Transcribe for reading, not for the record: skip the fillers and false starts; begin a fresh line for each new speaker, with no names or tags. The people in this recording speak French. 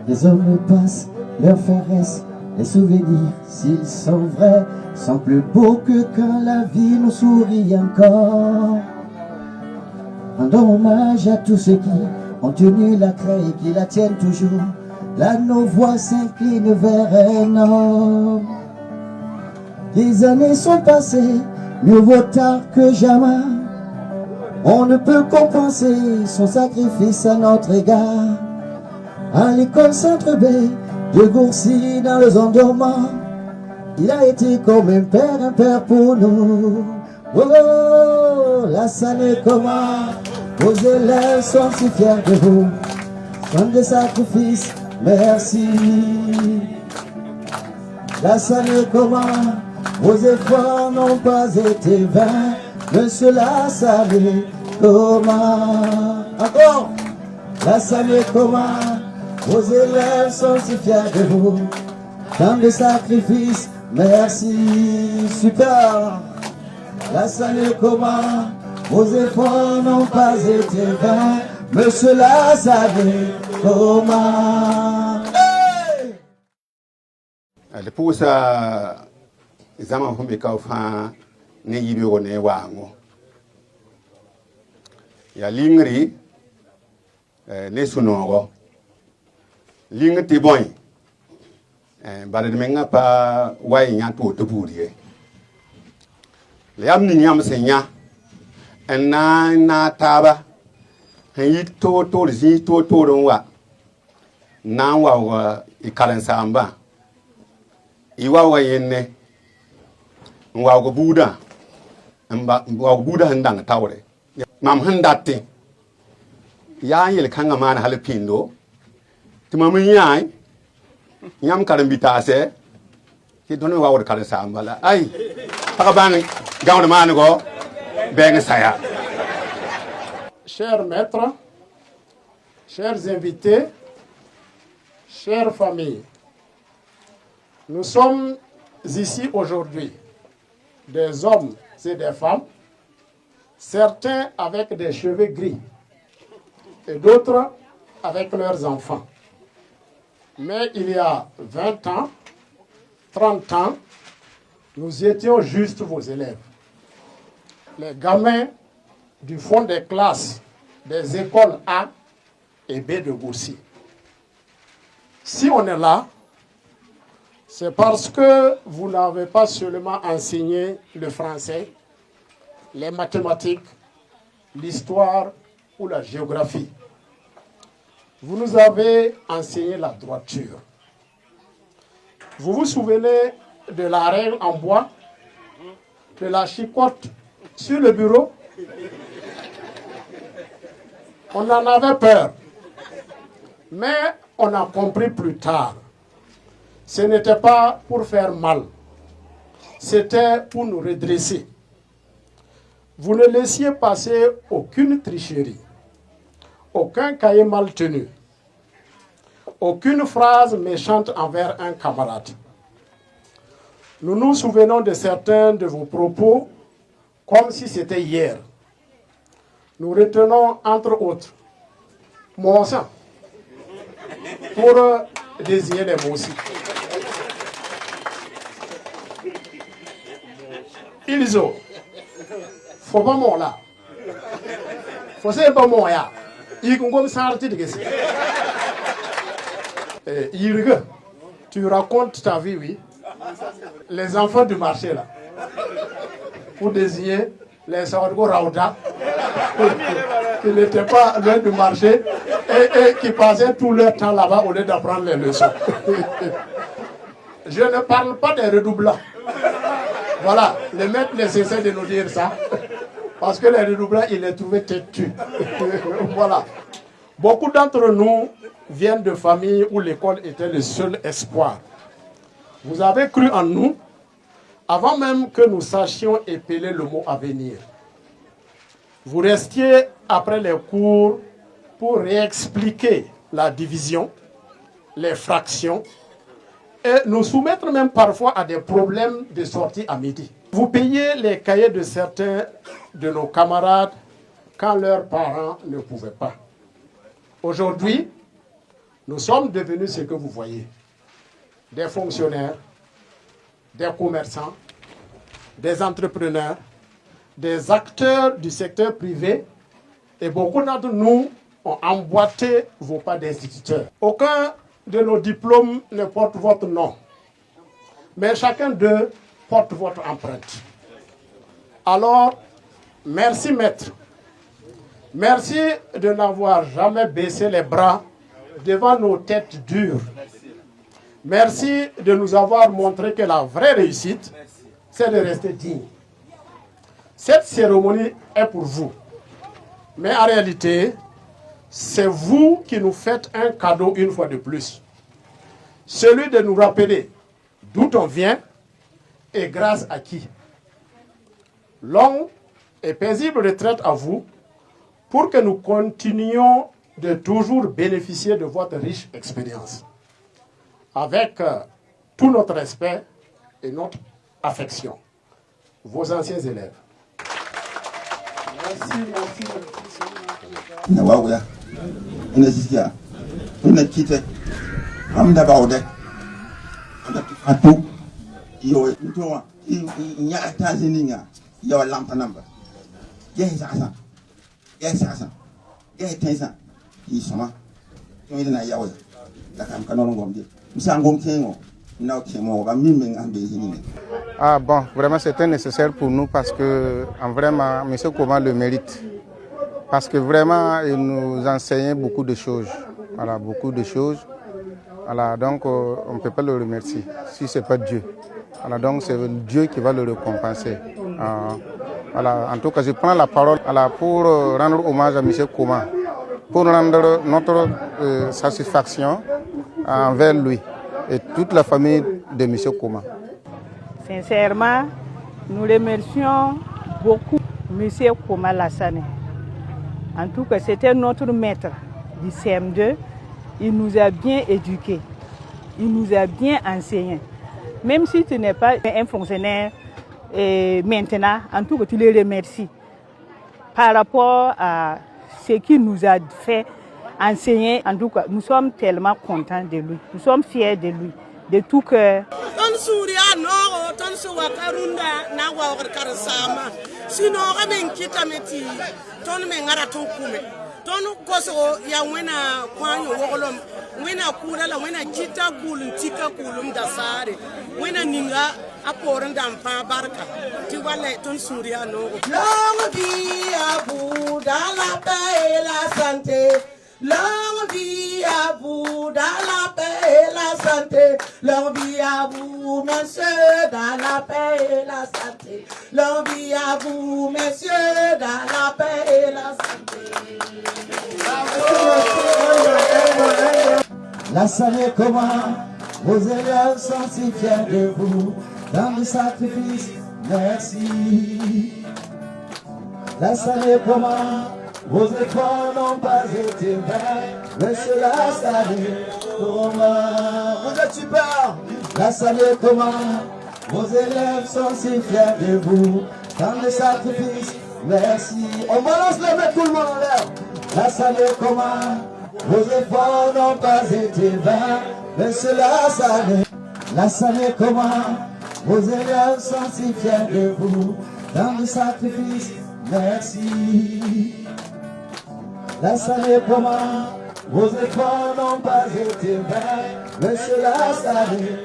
Les hommes passent, leurs faits restent, les souvenirs, s'ils sont vrais, sont plus beaux que quand la vie nous sourit encore. Rendons hommage à tous ceux qui ont tenu la craie et qui la tiennent toujours. Là, nos voix s'inclinent vers un homme. Les années sont passées, mieux vaut tard que jamais. On ne peut compenser son sacrifice à notre égard. À l'école Centre-B, de Gourcy dans le zone dormant, il a été comme un père pour nous. Oh, la salle comment, vos élèves sont si fiers de vous. Tant de sacrifices, merci. La salle comment, vos efforts n'ont pas été vains. Monsieur la salle comment, encore. La salle comment, vos élèves sont si fiers de vous. Tant de sacrifices, merci. Super. La salle comment, vos efforts n'ont pas été vains. Monsieur la salle comment. Hey!
Pour ça, les amants font des caufans, ne yibiro ne wango. Ya lingri, ne sunoro. Ling ti boy. Bare de menga pa wai nya to to buriye. Le am ni nyam senya. En na taba. Hen to zi to don wa. Na wa ikalan samba. Iwa wa yenne. Wa go buda. Mba wa buda handang tawre. Mam handate. Ya yel kanga man halepindo. Timami nyai nyam karambitase ki dono wa wor kala sambala ay takabang gawna manugo beng saya.
Chers maîtres, chers invités, chères familles, nous sommes ici aujourd'hui, des hommes et des femmes, certains avec des cheveux gris et d'autres avec leurs enfants. Mais il y a 20 ans, 30 ans, nous étions juste vos élèves. Les gamins du fond des classes des écoles A et B de Gourcy. Si on est là, c'est parce que vous n'avez pas seulement enseigné le français, les mathématiques, l'histoire ou la géographie. Vous nous avez enseigné la droiture. Vous vous souvenez de la règle en bois, de la chicotte sur le bureau? On en avait peur. Mais on a compris plus tard. Ce n'était pas pour faire mal. C'était pour nous redresser. Vous ne laissiez passer aucune tricherie. Aucun cahier mal tenu, aucune phrase méchante envers un camarade. Nous nous souvenons de certains de vos propos comme si c'était hier. Nous retenons entre autres mon sang pour désigner les mots aussi. Ilzo, faut pas mon là, faut c'est pas mon là. Tu racontes ta vie, oui. Les enfants du marché, là. Pour désigner les Sawadgo Raouda, qui n'étaient pas loin du marché et qui passaient tout leur temps là-bas au lieu d'apprendre les leçons. Je ne parle pas des redoublants. Voilà, le maître nécessaire de nous dire ça. Parce que les redoublants, il les trouvait têtus. Voilà. Beaucoup d'entre nous viennent de familles où l'école était le seul espoir. Vous avez cru en nous avant même que nous sachions épeler le mot à venir. Vous restiez après les cours pour réexpliquer la division, les fractions et nous soumettre même parfois à des problèmes de sortie à midi. Vous payez les cahiers de certains de nos camarades quand leurs parents ne pouvaient pas. Aujourd'hui, Nous sommes devenus ce que vous voyez. Des fonctionnaires, des commerçants, des entrepreneurs, des acteurs du secteur privé, et beaucoup d'entre nous ont emboîté vos pas d'instituteurs. Aucun de nos diplômes ne porte votre nom, mais chacun d'eux porte votre empreinte. Alors, merci maître. Merci de n'avoir jamais baissé les bras devant nos têtes dures. Merci de nous avoir montré que la vraie réussite, c'est de rester digne. Cette cérémonie est pour vous. Mais en réalité, c'est vous qui nous faites un cadeau une fois de plus. Celui de nous rappeler d'où on vient et grâce à qui. Longue et paisible retraite à vous pour que nous continuions de toujours bénéficier de votre riche expérience. Avec tout notre respect et notre affection. Vos anciens élèves. Merci.
Ah bon, vraiment c'était nécessaire pour nous parce que vraiment M. Koma le mérite. Parce que vraiment il nous enseignait beaucoup de choses. Voilà, beaucoup de choses. Voilà, donc on ne peut pas le remercier si ce n'est pas Dieu. Voilà, donc c'est Dieu qui va le récompenser. Voilà, en tout cas, je prends la parole pour rendre hommage à M. Koma, pour rendre notre satisfaction envers lui et toute la famille de M. Koma.
Sincèrement, nous remercions beaucoup M. Koma Lassane. En tout cas, c'était notre maître du CM2. Il nous a bien éduqués. Il nous a bien enseignés. Même si tu n'es pas un fonctionnaire maintenant, en tout cas, tu les remercies par rapport à ce qu'il nous a fait enseigner. En tout cas, nous sommes tellement contents de lui. Nous sommes fiers de lui, de tout cœur.
Tonu koso ya wena kwanyo wogolom wena kula la wena kita kulun tika kulum dasare wena ninga aporan dampa barka ti wale ton suria no long vie à vous dans la paix et la santé. Longue vie à vous dans la paix et la santé. Longue vie à vous, messieurs, dans la paix et la santé. Longue vie à vous, messieurs, dans la paix et la santé.
Lassane Koma, vos élèves sont si fiers de vous. Dans le sacrifice, merci. Lassane Koma, vos efforts n'ont pas été vains. Monsieur Lassane Koma, vous êtes super. Lassane Koma, vos élèves sont si fiers de vous. Dans le sacrifice, merci. On balance les mains, tout le monde en l'air. Lassane Koma, vos efforts n'ont pas été vains. Monsieur Lassane Koma, vos élèves sont si fiers de vous. Dans le sacrifice, merci. Lassane Koma, vos efforts n'ont pas été vains. Monsieur Lassane